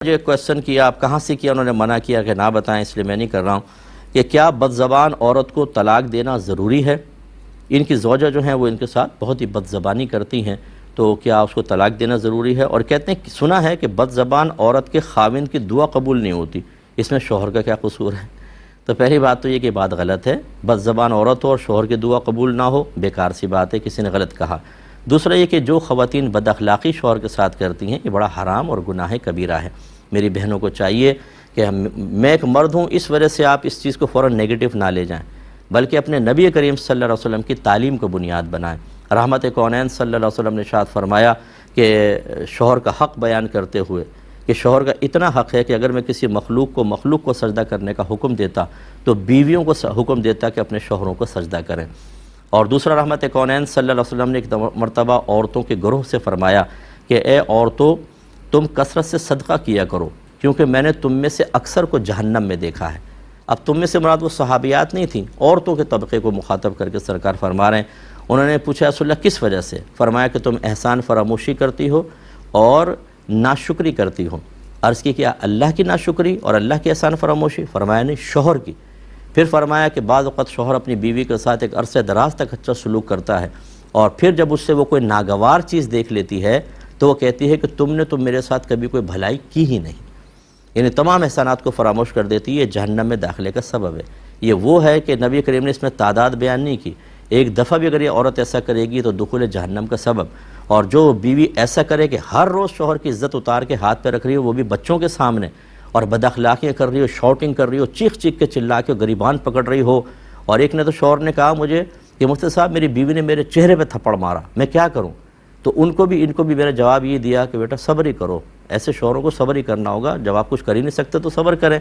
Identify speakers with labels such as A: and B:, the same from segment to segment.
A: مجھے کویسچن کیا، آپ کہاں سے کیا، انہوں نے منع کیا کہ نہ بتائیں، اس لیے میں نہیں کر رہا ہوں کہ کیا بد زبان عورت کو طلاق دینا ضروری ہے؟ ان کی زوجہ جو ہیں وہ ان کے ساتھ بہت ہی بد زبانی کرتی ہیں، تو کیا اس کو طلاق دینا ضروری ہے؟ اور کہتے ہیں سنا ہے کہ بد زبان عورت کے خاوند کی دعا قبول نہیں ہوتی، اس میں شوہر کا کیا قصور ہے؟ تو پہلی بات تو یہ کہ بات غلط ہے، بد زبان عورت ہو اور شوہر کی دعا قبول نہ ہو، بیکار سی بات ہے، کسی نے غلط کہا۔ دوسرا یہ کہ جو خواتین بد اخلاقی شوہر کے ساتھ کرتی ہیں یہ بڑا حرام اور گناہ کبیرہ ہے۔ میری بہنوں کو چاہیے کہ میں ایک مرد ہوں، اس وجہ سے آپ اس چیز کو فوراً نیگیٹو نہ لے جائیں، بلکہ اپنے نبی کریم صلی اللہ علیہ وسلم کی تعلیم کو بنیاد بنائیں۔ رحمت کونین صلی اللہ علیہ وسلم نے ارشاد فرمایا کہ شوہر کا حق بیان کرتے ہوئے کہ شوہر کا اتنا حق ہے کہ اگر میں کسی مخلوق کو سجدہ کرنے کا حکم دیتا تو بیویوں کو حکم دیتا کہ اپنے شوہروں کو سجدہ کریں۔ اور دوسرا رحمت کونین صلی اللہ علیہ وسلم نے ایک مرتبہ عورتوں کے گروہ سے فرمایا کہ اے عورتوں، تم کثرت سے صدقہ کیا کرو، کیونکہ میں نے تم میں سے اکثر کو جہنم میں دیکھا ہے۔ اب تم میں سے مراد وہ صحابیات نہیں تھیں، عورتوں کے طبقے کو مخاطب کر کے سرکار فرما رہے ہیں۔ انہوں نے پوچھا رسول اللہ کس وجہ سے؟ فرمایا کہ تم احسان فراموشی کرتی ہو اور ناشکری کرتی ہو۔ عرض کی کیا اللہ کی ناشکری اور اللہ کی احسان فراموشی؟ فرمایا نہیں، شوہر کی۔ پھر فرمایا کہ بعض اوقات شوہر اپنی بیوی کے ساتھ ایک عرصے دراز تک اچھا سلوک کرتا ہے، اور پھر جب اس سے وہ کوئی ناگوار چیز دیکھ لیتی ہے تو وہ کہتی ہے کہ تم نے تو میرے ساتھ کبھی کوئی بھلائی کی ہی نہیں، یعنی تمام احسانات کو فراموش کر دیتی ہے، یہ جہنم میں داخلے کا سبب ہے۔ یہ وہ ہے کہ نبی کریم نے اس میں تعداد بیان نہیں کی، ایک دفعہ بھی اگر یہ عورت ایسا کرے گی تو دخول جہنم کا سبب۔ اور جو بیوی ایسا کرے کہ ہر روز شوہر کی عزت اتار کے ہاتھ پہ رکھ رہی ہو، وہ بھی بچوں کے سامنے، اور بد اخلاقیاں کر رہی ہو، شاؤٹنگ کر رہی ہو، چیخ چیخ کے چلا کے گریبان پکڑ رہی ہو۔ اور ایک نے تو شوہر نے کہا مجھے کہ مفتی صاحب میری بیوی نے میرے چہرے پہ تھپڑ مارا، میں کیا کروں؟ تو ان کو بھی میرا جواب یہ دیا کہ بیٹا صبر ہی کرو، ایسے شوہروں کو صبر ہی کرنا ہوگا، جب آپ کچھ کر ہی نہیں سکتے تو صبر کریں،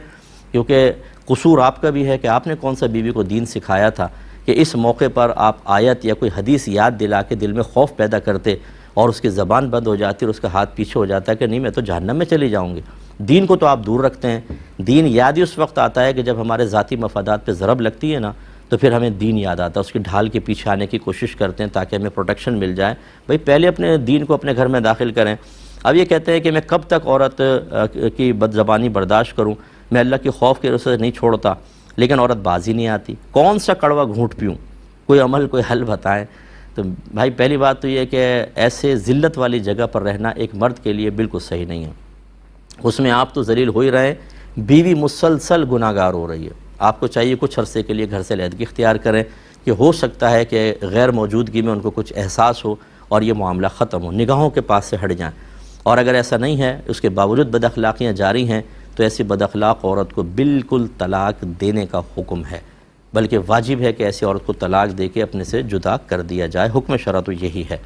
A: کیونکہ قصور آپ کا بھی ہے کہ آپ نے کون سا بیوی کو دین سکھایا تھا کہ اس موقع پر آپ آیت یا کوئی حدیث یاد دلا کے دل میں خوف پیدا کرتے اور اس کی زبان بند ہو جاتی اور اس کا ہاتھ پیچھے ہو جاتا ہے کہ نہیں میں تو جہنم میں چلی جاؤں گی۔ دین کو تو آپ دور رکھتے ہیں، دین یاد ہی اس وقت آتا ہے کہ جب ہمارے ذاتی مفادات پہ ضرب لگتی ہے نا، تو پھر ہمیں دین یاد آتا ہے، اس کی ڈھال کے پیچھے آنے کی کوشش کرتے ہیں تاکہ ہمیں پروٹیکشن مل جائے۔ بھئی پہلے اپنے دین کو اپنے گھر میں داخل کریں۔ اب یہ کہتے ہیں کہ میں کب تک عورت کی بد زبانی برداشت کروں، میں اللہ کی خوف کی وجہ سے نہیں چھوڑتا، لیکن عورت بازی نہیں آتی، کون سا کڑوا گھونٹ پیوں، کوئی عمل کوئی حل بتائیں۔ تو بھائی پہلی بات تو یہ کہ ایسے ذلت والی جگہ پر رہنا ایک مرد کے لیے بالکل صحیح نہیں ہے، اس میں آپ تو ذلیل ہو ہی رہے ہیں، بیوی مسلسل گناہگار ہو رہی ہے، آپ کو چاہیے کچھ عرصے کے لیے گھر سے علیحدگی اختیار کریں کہ ہو سکتا ہے کہ غیر موجودگی میں ان کو کچھ احساس ہو اور یہ معاملہ ختم ہو، نگاہوں کے پاس سے ہٹ جائیں۔ اور اگر ایسا نہیں ہے، اس کے باوجود بد اخلاقیاں جاری ہیں، تو ایسی بد اخلاق عورت کو بالکل طلاق دینے کا حکم ہے، بلکہ واجب ہے کہ ایسی عورت کو طلاق دے کے اپنے سے جدا کر دیا جائے، حکم شرع تو یہی ہے۔